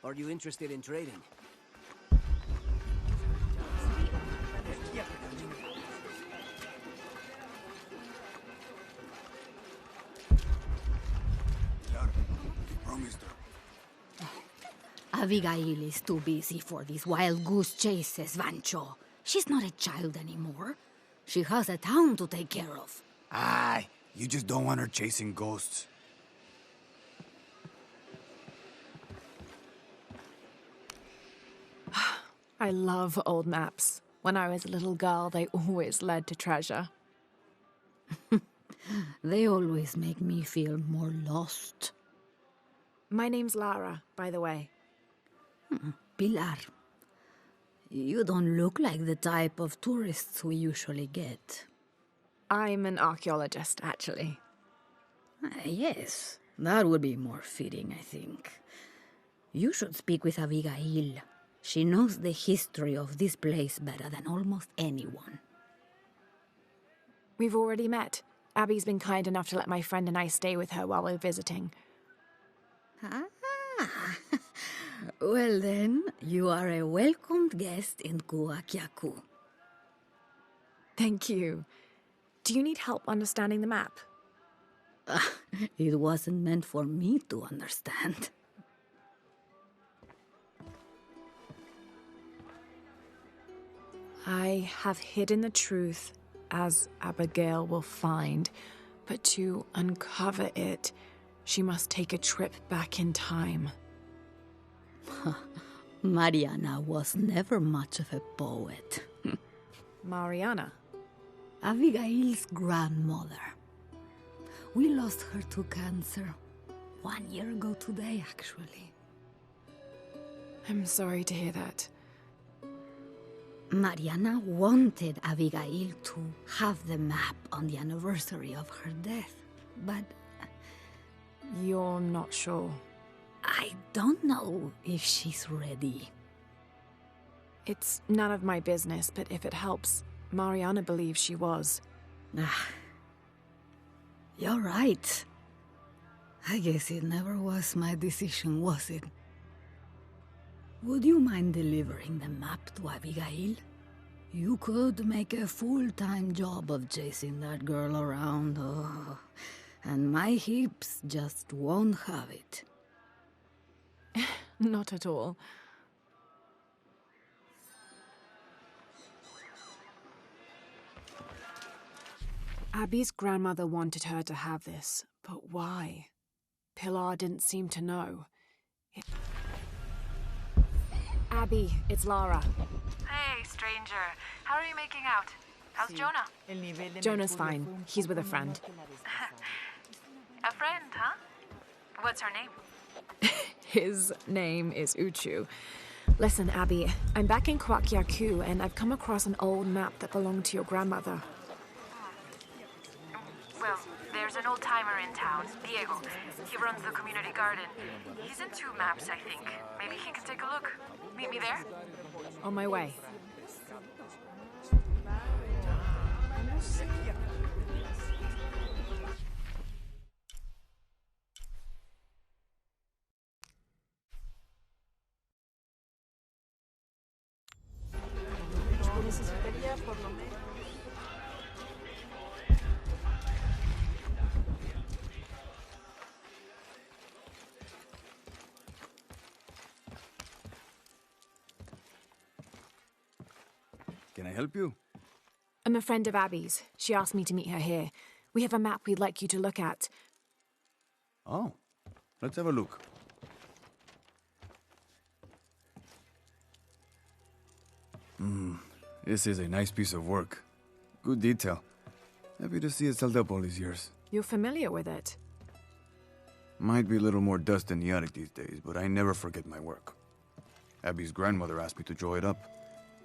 Are you interested in trading? Promised her. Abigail is too busy for these wild goose chases, Vancho. She's not a child anymore. She has a town to take care of. Aye, you just don't want her chasing ghosts. I love old maps. When I was a little girl, they always led to treasure. They always make me feel more lost. My name's Lara, by the way. Pilar, you don't look like the type of tourists we usually get. I'm an archaeologist, actually. Yes, that would be more fitting, I think. You should speak with Abigail. She knows the history of this place better than almost anyone. We've already met. Abby's been kind enough to let my friend and I stay with her while we're visiting. Ah, well then, you are a welcomed guest in Kuakyaku. Thank you. Do you need help understanding the map? It wasn't meant for me to understand. I have hidden the truth, as Abigail will find, but to uncover it, she must take a trip back in time. Mariana was never much of a poet. Mariana? Abigail's grandmother. We lost her to cancer 1 year ago today, actually. I'm sorry to hear that. Mariana wanted Abigail to have the map on the anniversary of her death, but You're not sure. I don't know if she's ready. It's none of my business, but if it helps, Mariana believes she was. You're right. I guess it never was my decision, was it? Would you mind delivering the map to Abigail? You could make a full-time job of chasing that girl around, and my hips just won't have it. Not at all. Abby's grandmother wanted her to have this, but why? Pilar didn't seem to know. Abby, it's Lara. Hey, stranger. How are you making out? How's Jonah? Jonah's fine. He's with a friend. A friend, huh? What's her name? His name is Uchu. Listen, Abby, I'm back in Kwakyaku, and I've come across an old map that belonged to your grandmother. Well, there's an old-timer in town, Diego. He runs the community garden. He's into maps, I think. Maybe he can take a look. Meet me there? On my way. Can I help you? I'm a friend of Abby's. She asked me to meet her here. We have a map we'd like you to look at. Oh, let's have a look. This is a nice piece of work. Good detail. Happy to see it held up all these years. You're familiar with it? Might be a little more dust in the attic these days, but I never forget my work. Abby's grandmother asked me to draw it up.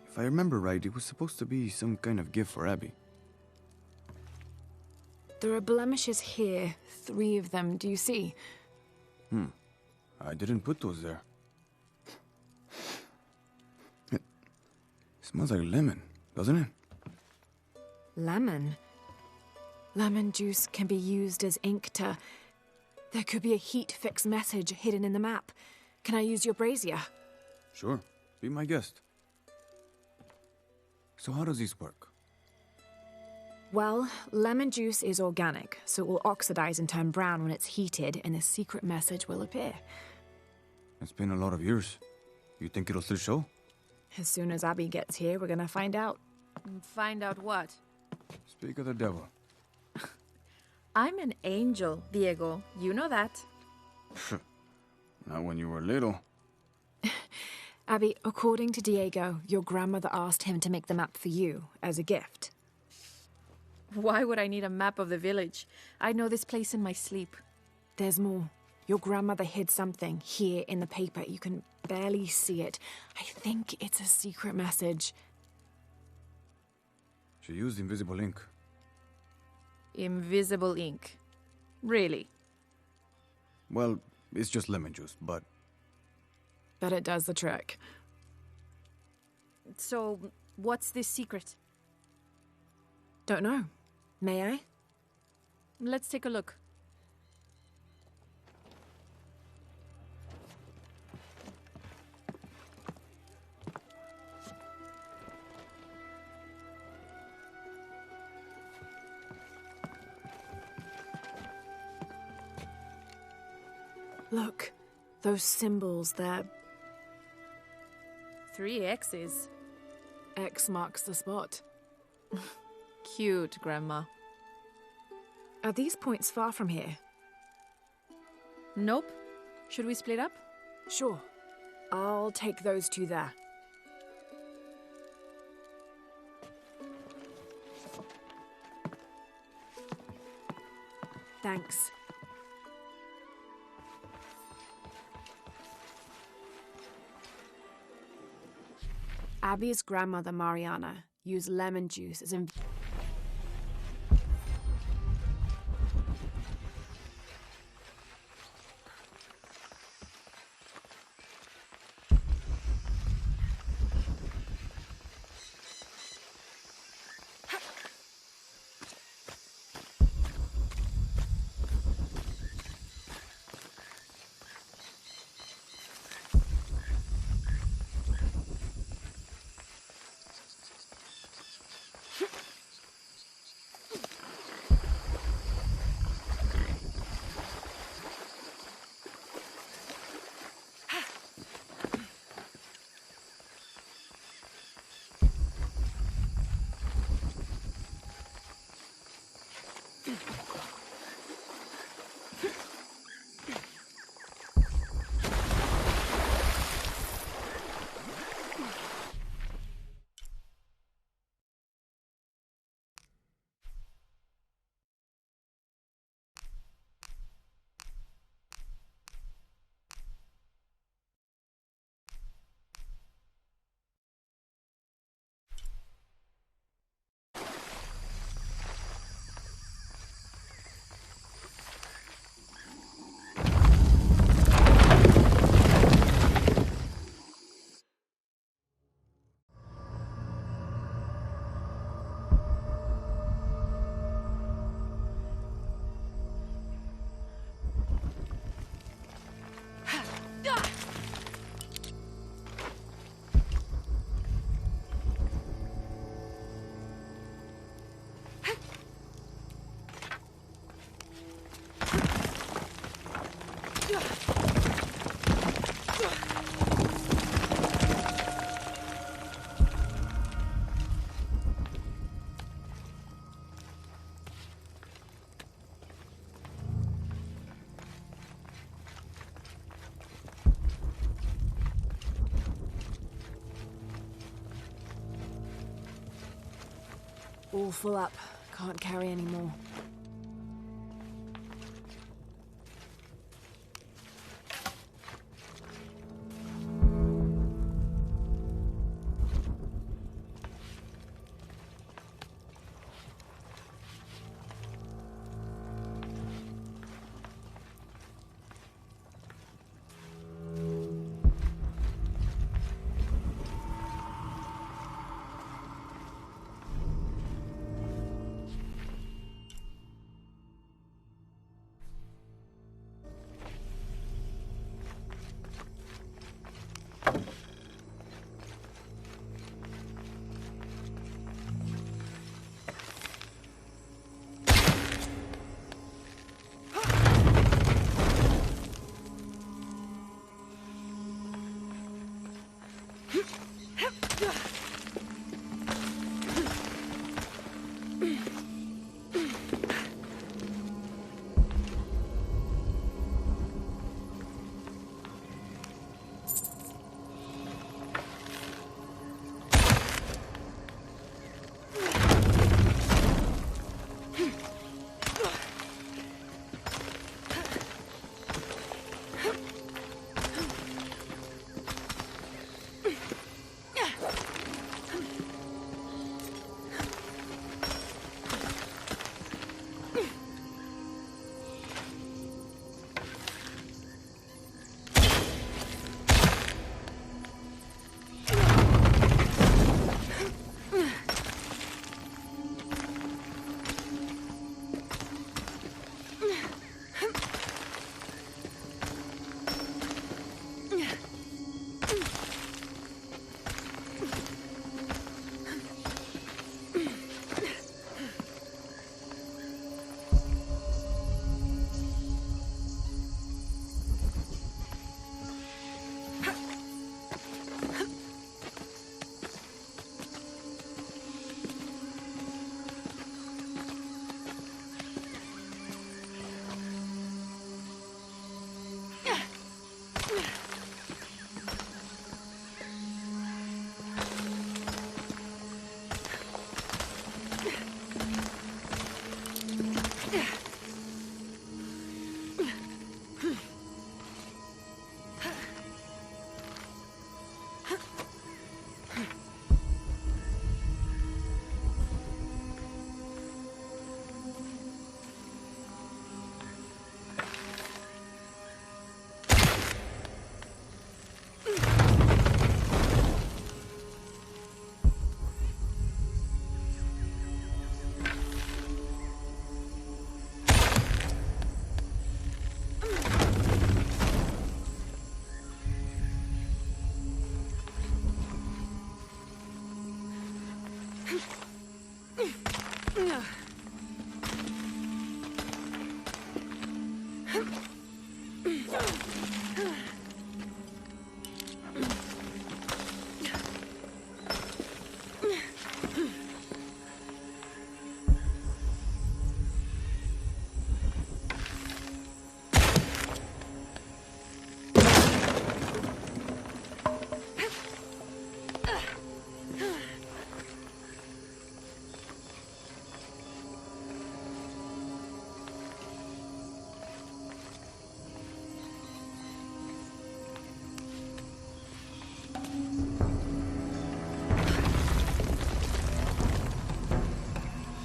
If I remember right, it was supposed to be some kind of gift for Abby. There are blemishes here. 3 of them, do you see? I didn't put those there. It smells like lemon, doesn't it? Lemon? Lemon juice can be used as ink to... There could be a heat fix message hidden in the map. Can I use your brazier? Sure, be my guest. So how does this work? Well, lemon juice is organic, so it will oxidize and turn brown when it's heated, and a secret message will appear. It's been a lot of years. You think it'll still show? As soon as Abby gets here, we're gonna find out. Find out what? Speak of the devil. I'm an angel, Diego. You know that. Not when you were little. Abby, according to Diego, your grandmother asked him to make the map for you, as a gift. Why would I need a map of the village? I know this place in my sleep. There's more. Your grandmother hid something here in the paper. You can barely see it. I think it's a secret message. She used invisible ink. Invisible ink. Really? Well, it's just lemon juice, but... But it does the trick. So, what's this secret? Don't know. May I? Let's take a look. Look, those symbols, they're... 3 X's. X marks the spot. Cute, Grandma. Are these points far from here? Nope. Should we split up? Sure. I'll take those two there. Thanks. Abby's grandmother, Mariana, used lemon juice as in... All full up. Can't carry any more.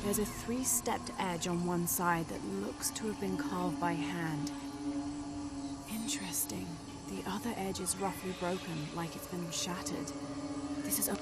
There's a three-stepped edge on one side that looks to have been carved by hand. Interesting. The other edge is roughly broken, like it's been shattered. This is a...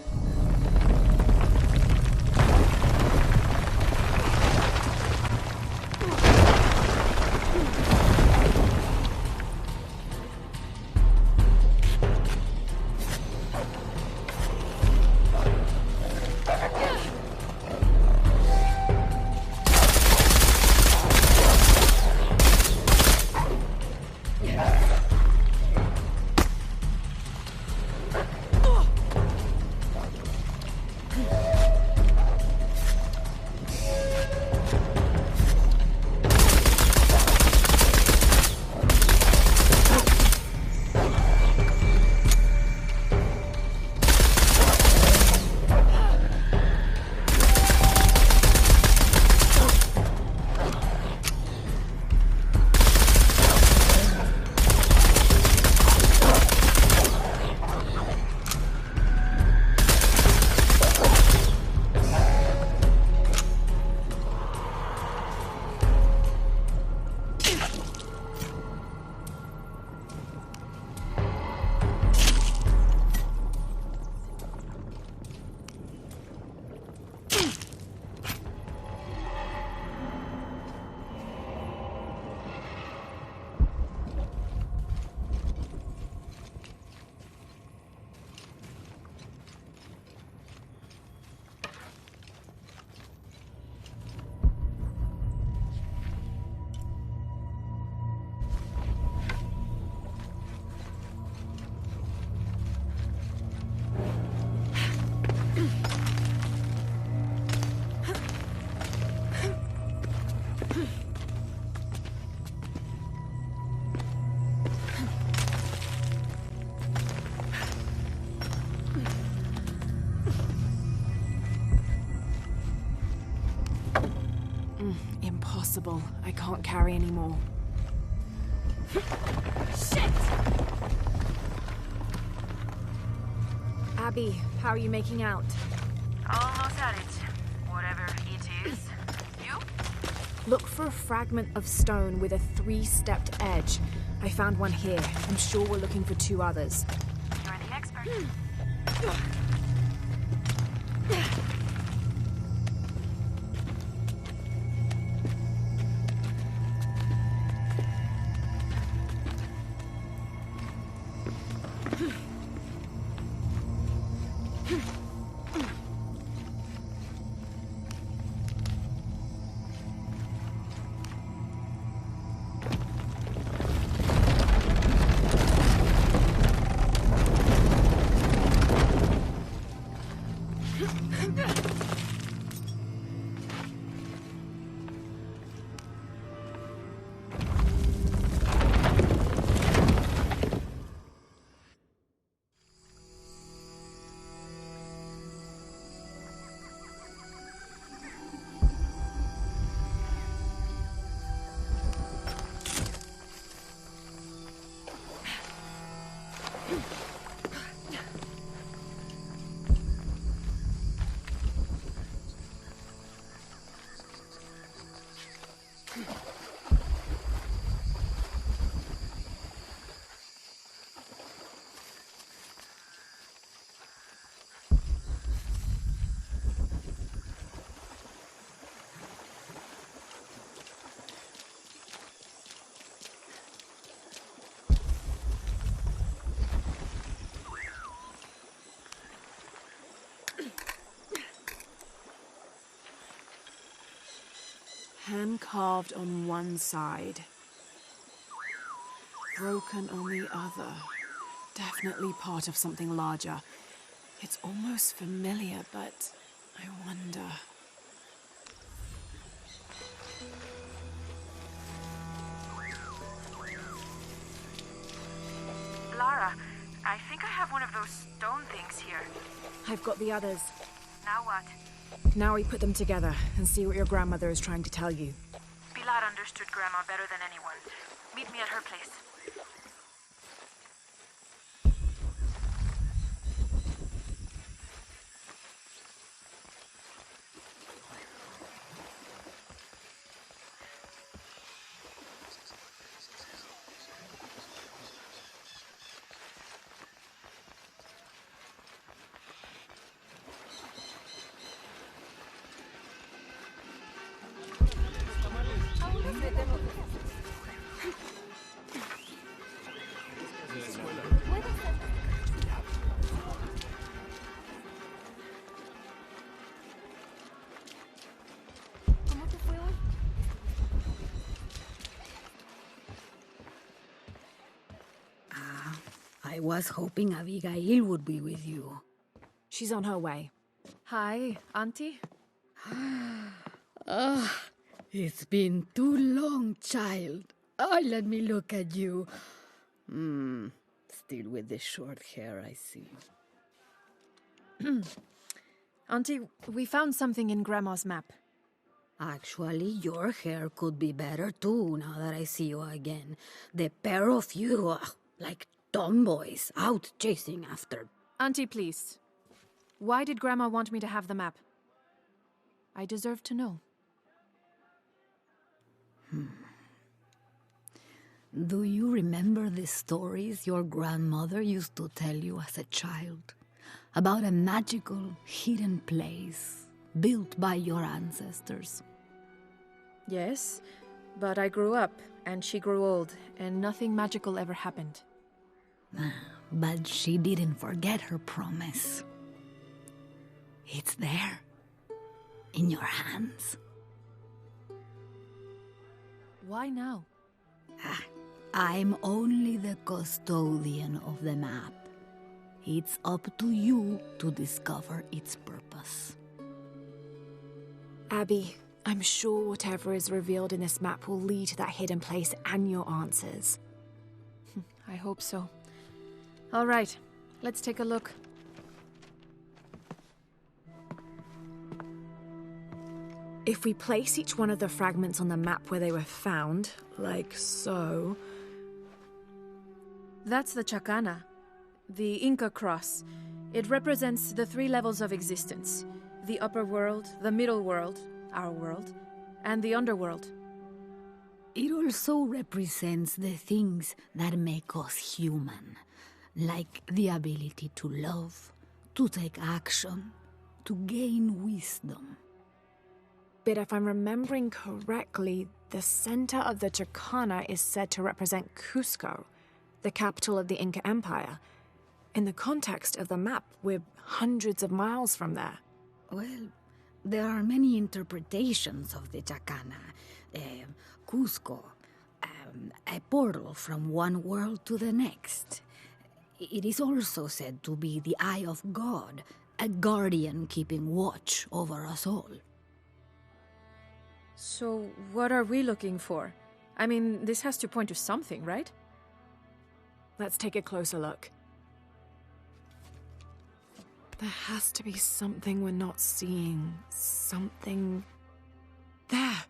impossible. I can't carry anymore. Shit! Abby, how are you making out? Almost at it. Whatever it is. You? Look for a fragment of stone with a 3-stepped edge. I found one here. I'm sure we're looking for 2 others. You're the expert. Hand carved on one side. Broken on the other. Definitely part of something larger. It's almost familiar, but I wonder... Lara, I think I have one of those stone things here. I've got the others. Now what? Now we put them together and see what your grandmother is trying to tell you. Pilar understood Grandma better than anyone. Meet me at her place. I was hoping Abigail would be with you. She's on her way. Hi, Auntie. It's been too long, child. Oh, let me look at you. Still with the short hair, I see. Auntie, we found something in Grandma's map. Actually, your hair could be better too, now that I see you again. The pair of you are like tomboys out chasing after... Auntie, please. Why did Grandma want me to have the map? I deserve to know. Do you remember the stories your grandmother used to tell you as a child? About a magical, hidden place built by your ancestors? Yes, but I grew up, and she grew old, and nothing magical ever happened. But she didn't forget her promise. It's there, in your hands. Why now? I'm only the custodian of the map. It's up to you to discover its purpose. Abby, I'm sure whatever is revealed in this map will lead to that hidden place and your answers. I hope so. All right, let's take a look. If we place each one of the fragments on the map where they were found, like so... That's the Chacana, the Inca cross. It represents the 3 levels of existence. The upper world, the middle world, our world, and the underworld. It also represents the things that make us human, like the ability to love, to take action, to gain wisdom. But if I'm remembering correctly, the center of the Chacana is said to represent Cusco, the capital of the Inca Empire. In the context of the map, we're hundreds of miles from there. Well, there are many interpretations of the Chacana. Cusco, a portal from one world to the next. It is also said to be the Eye of God, a guardian keeping watch over us all. So, what are we looking for? I mean, this has to point to something, right? Let's take a closer look. There has to be something we're not seeing. Something... There!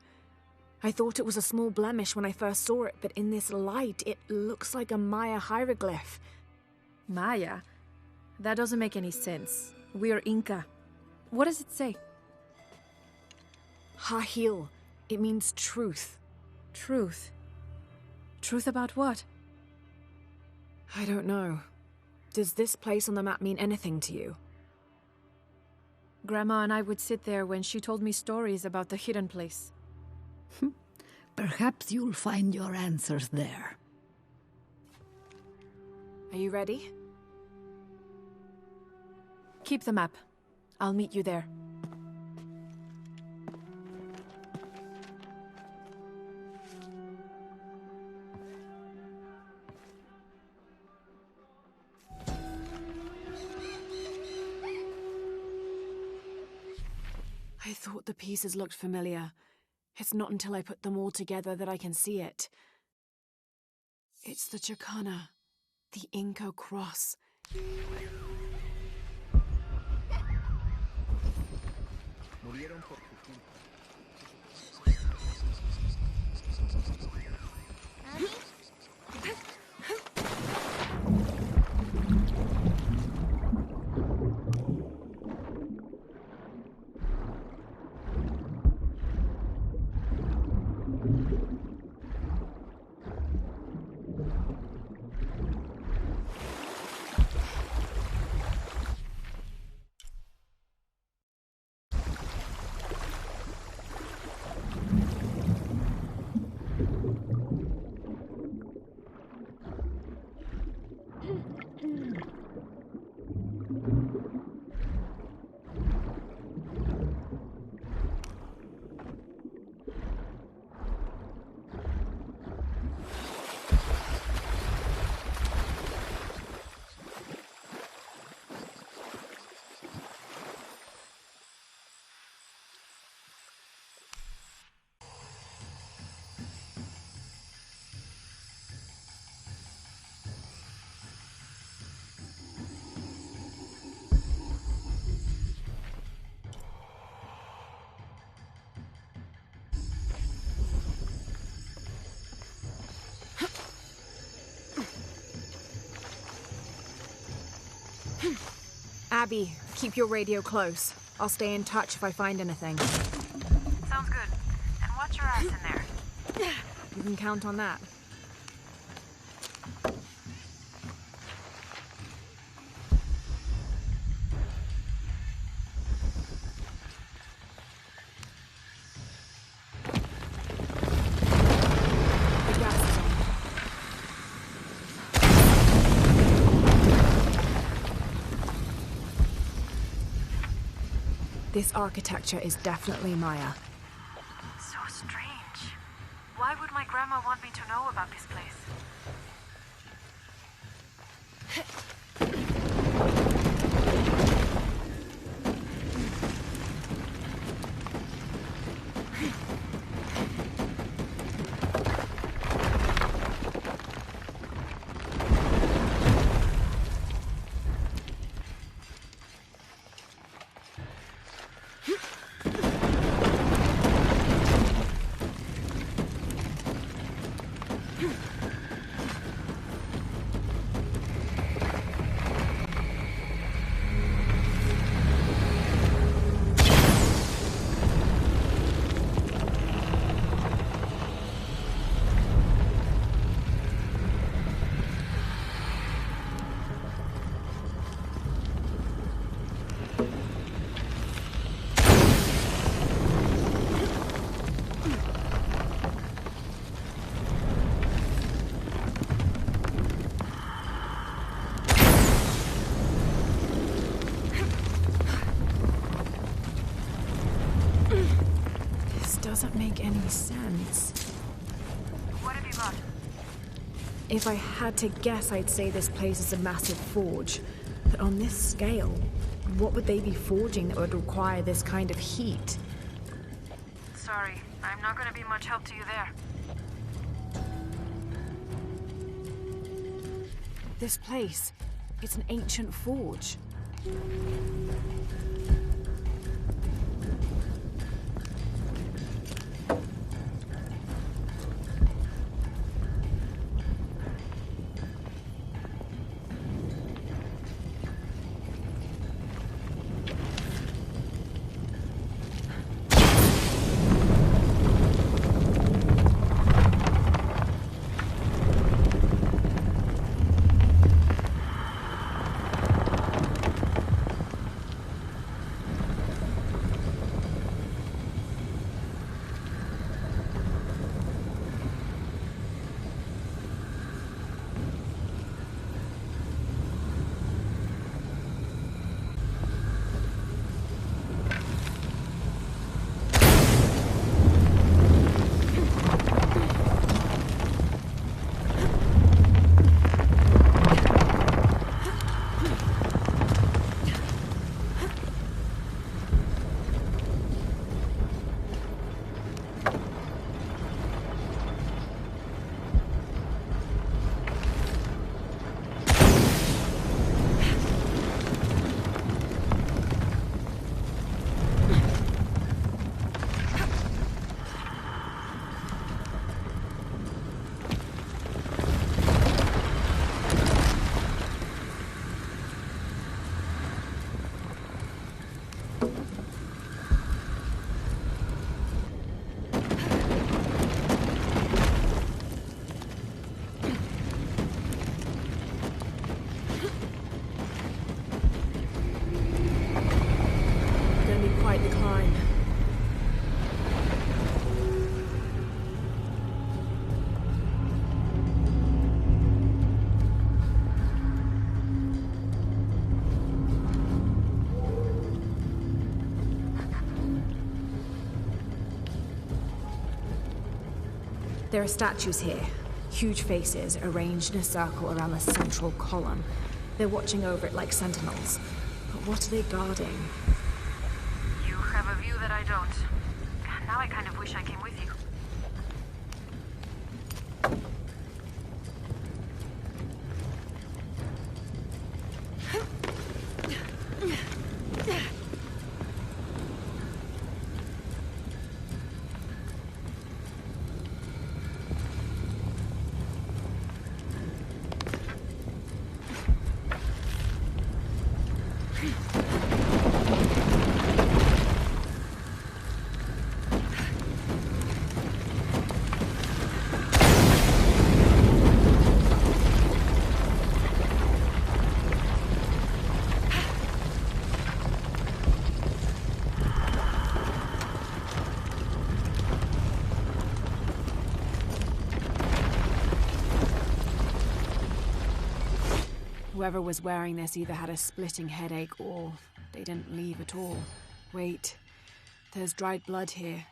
I thought it was a small blemish when I first saw it, but in this light, it looks like a Maya hieroglyph. Maya? That doesn't make any sense. We're Inca. What does it say? Hahil. It means truth. Truth? Truth about what? I don't know. Does this place on the map mean anything to you? Grandma and I would sit there when she told me stories about the hidden place. Perhaps you'll find your answers there. Are you ready? Keep the map. I'll meet you there. I thought the pieces looked familiar. It's not until I put them all together that I can see it. It's the Chacana, the Inca cross. Abby, keep your radio close. I'll stay in touch if I find anything. Sounds good. And watch your ass in there. You can count on that. The gas is on. This architecture is definitely Maya. So strange. Why would my grandma want me to know about this place? doesn't make any sense. What have you got? If I had to guess, I'd say this place is a massive forge. But on this scale, what would they be forging that would require this kind of heat? Sorry, I'm not gonna be much help to you there. This place, it's an ancient forge. There are statues here. Huge faces arranged in a circle around the central column. They're watching over it like sentinels. But what are they guarding? You have a view that I don't. Now I kind of wish I came with you. Whoever was wearing this either had a splitting headache or they didn't leave at all. Wait, there's dried blood here.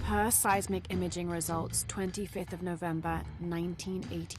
Per seismic imaging results, 25th of November, 1980.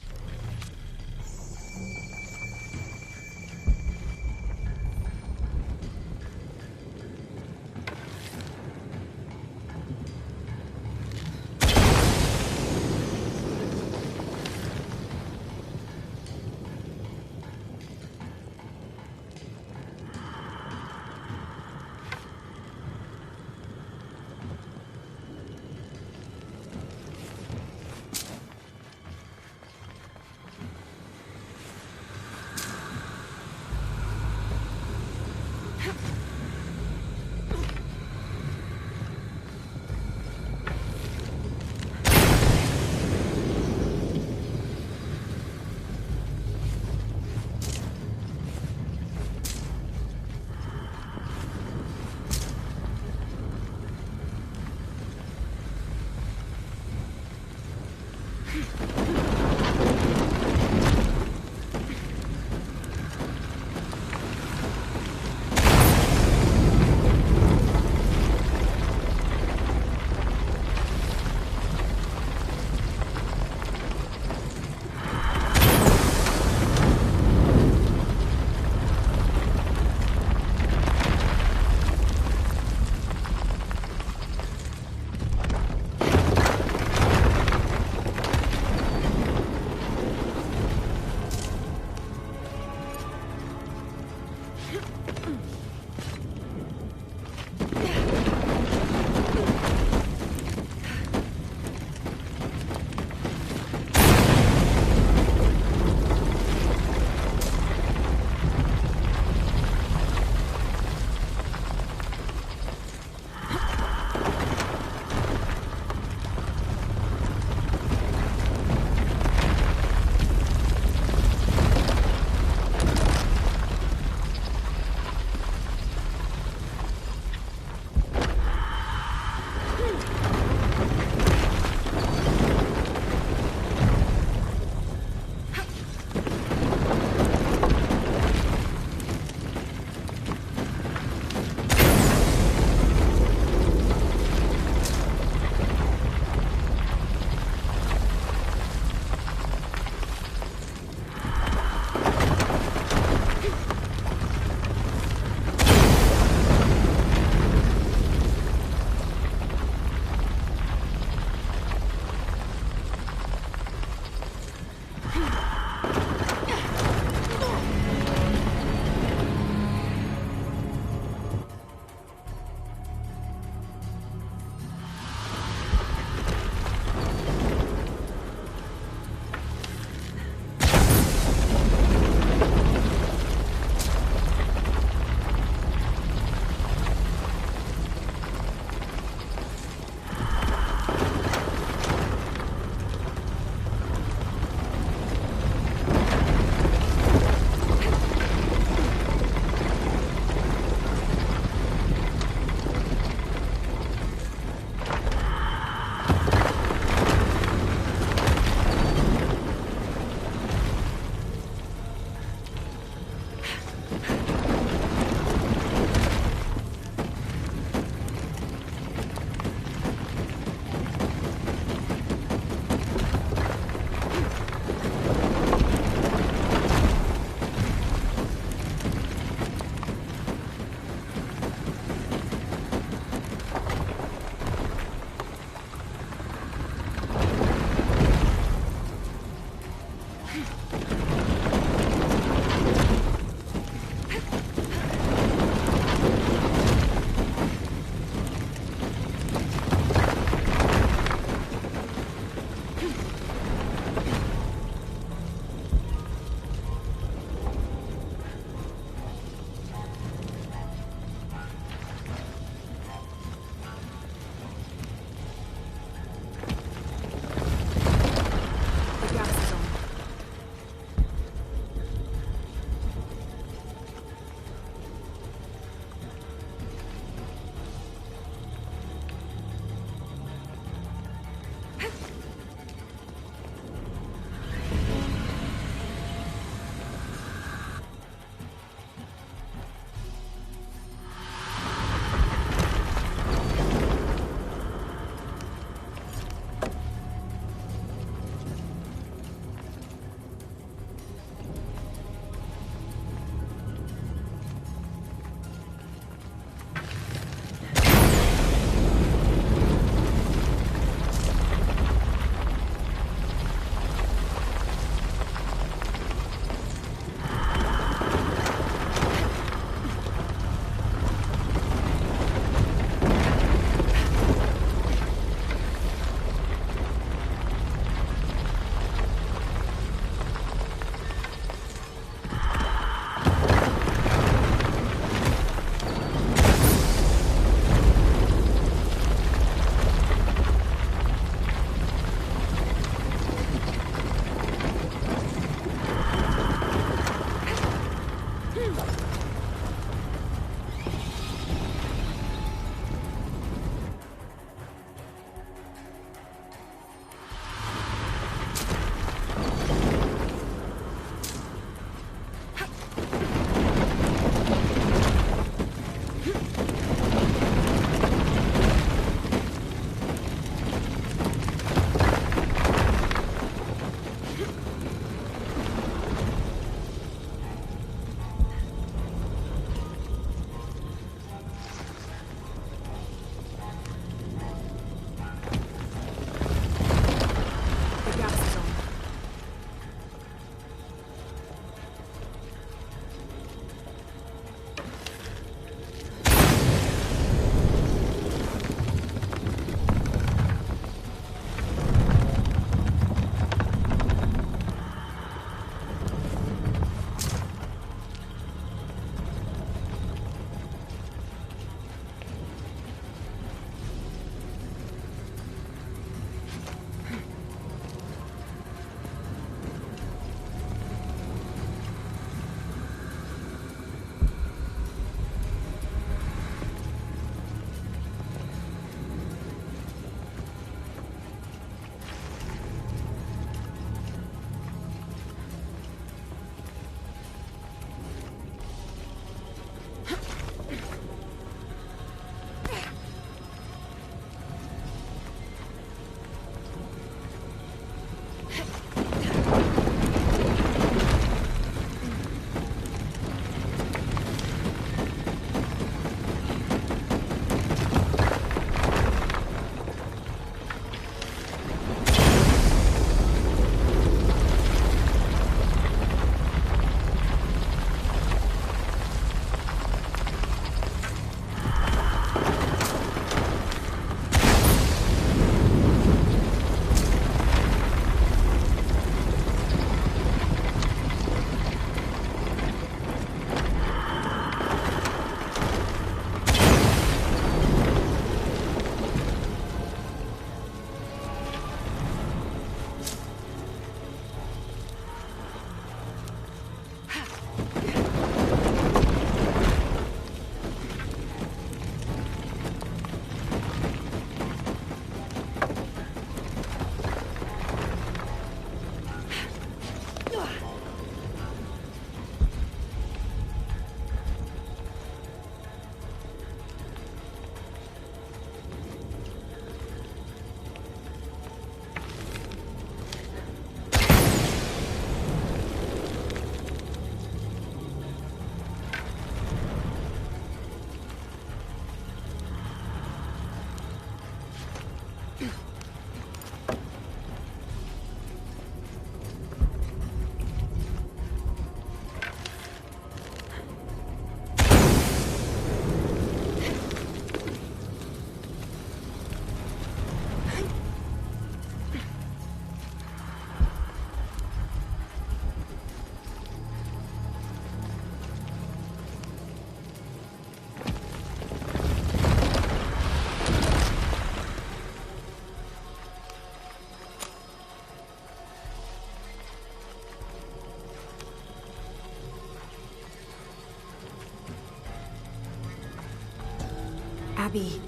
Abby,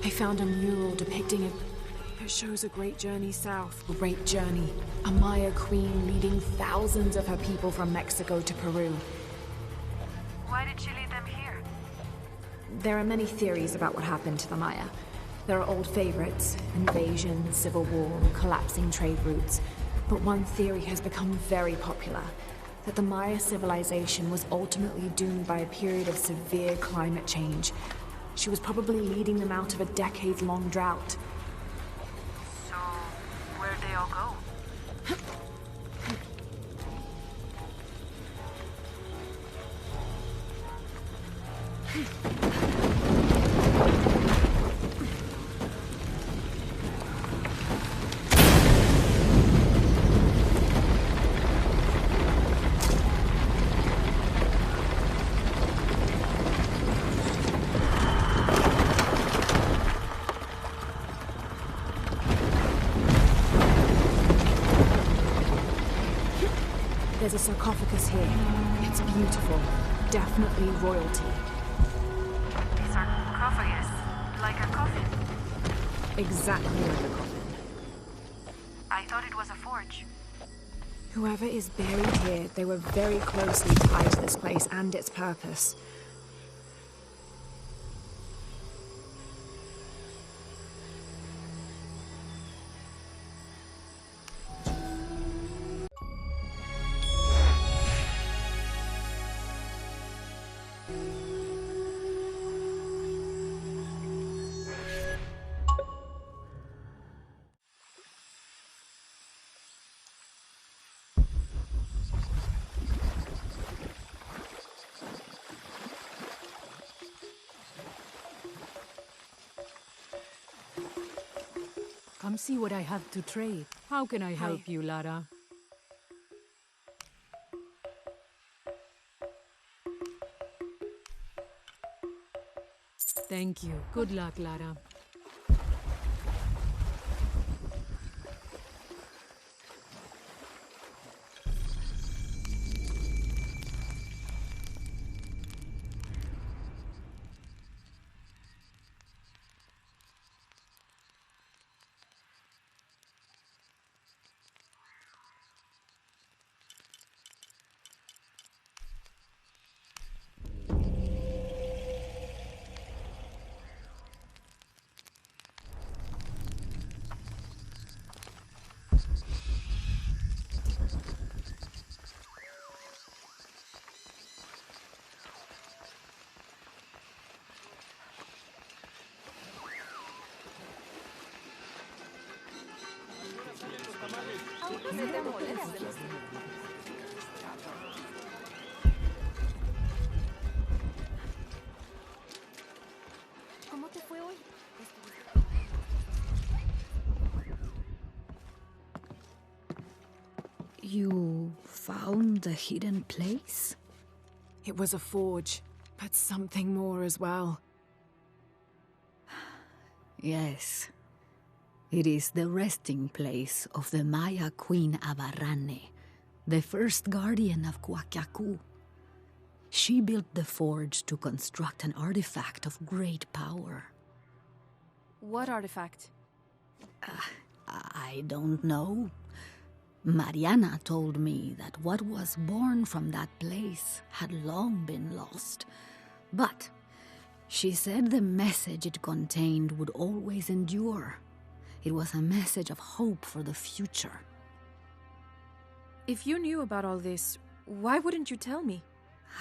I found a mural depicting it. It shows a great journey south. A great journey. A Maya queen leading thousands of her people from Mexico to Peru. Why did she lead them here? There are many theories about what happened to the Maya. There are old favorites: invasion, civil war, collapsing trade routes. But one theory has become very popular: that the Maya civilization was ultimately doomed by a period of severe climate change. She was probably leading them out of a decades-long drought. So, where'd they all go? There's a sarcophagus here. It's beautiful. Definitely royalty. A sarcophagus, like a coffin. Exactly like a coffin. I thought it was a forge. Whoever is buried here, they were very closely tied to this place and its purpose. Come see what I have to trade. How can I help you, Lara? Thank you. Good luck, Lara. ¿Cómo te fue hoy? You found the hidden place? It was a forge, but something more as well. Yes. It is the resting place of the Maya Queen Abarrane, the first guardian of Coacacu. She built the forge to construct an artifact of great power. What artifact? I don't know. Mariana told me that what was born from that place had long been lost. But she said the message it contained would always endure. It was a message of hope for the future. If you knew about all this, why wouldn't you tell me?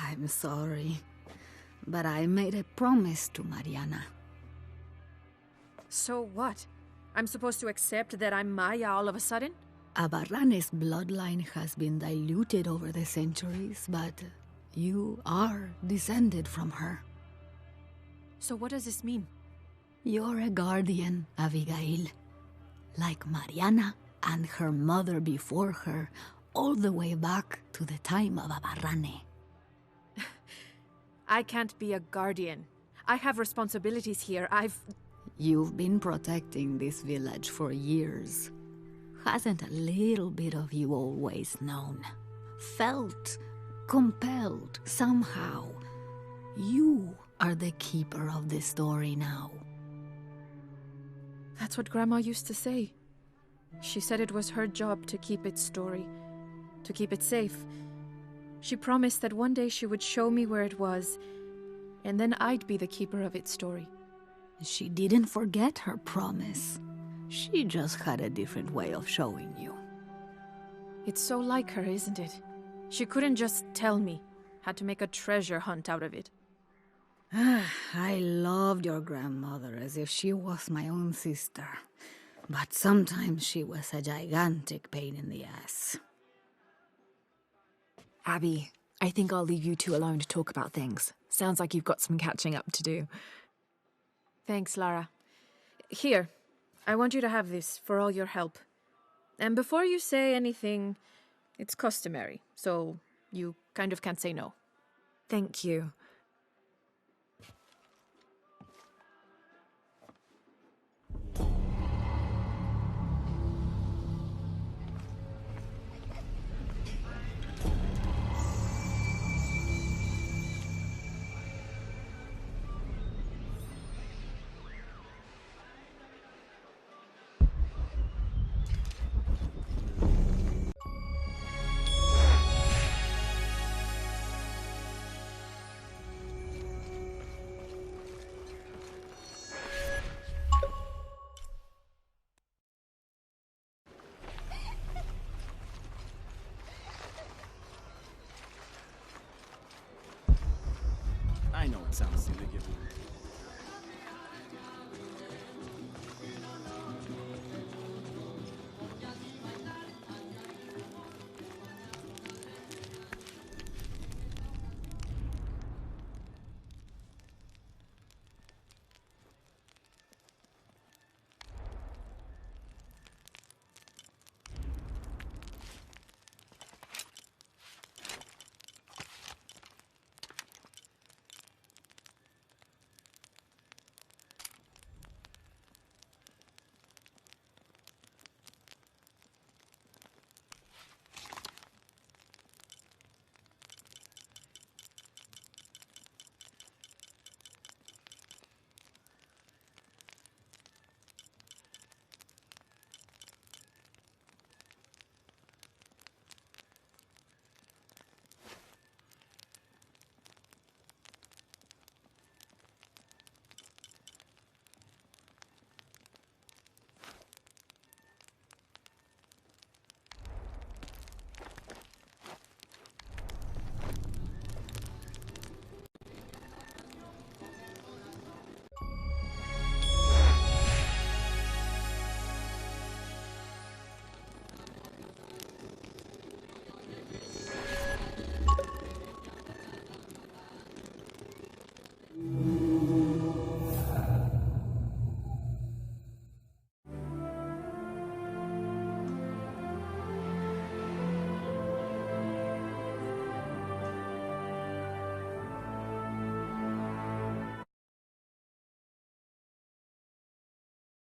I'm sorry, but I made a promise to Mariana. So what? I'm supposed to accept that I'm Maya all of a sudden? Abarrane's bloodline has been diluted over the centuries, but you are descended from her. So what does this mean? You're a guardian, Abigail. Like Mariana and her mother before her, all the way back to the time of Abarrane. I can't be a guardian. I have responsibilities here. You've been protecting this village for years. Hasn't a little bit of you always known? Felt compelled somehow? You are the keeper of the story now. That's what Grandma used to say. She said it was her job to keep its story, to keep it safe. She promised that one day she would show me where it was, and then I'd be the keeper of its story. She didn't forget her promise. She just had a different way of showing you. It's so like her, isn't it? She couldn't just tell me. Had to make a treasure hunt out of it. I loved your grandmother as if she was my own sister. But sometimes she was a gigantic pain in the ass. Abby, I think I'll leave you two alone to talk about things. Sounds like you've got some catching up to do. Thanks, Lara. Here, I want you to have this for all your help. And before you say anything, it's customary, so you kind of can't say no. Thank you.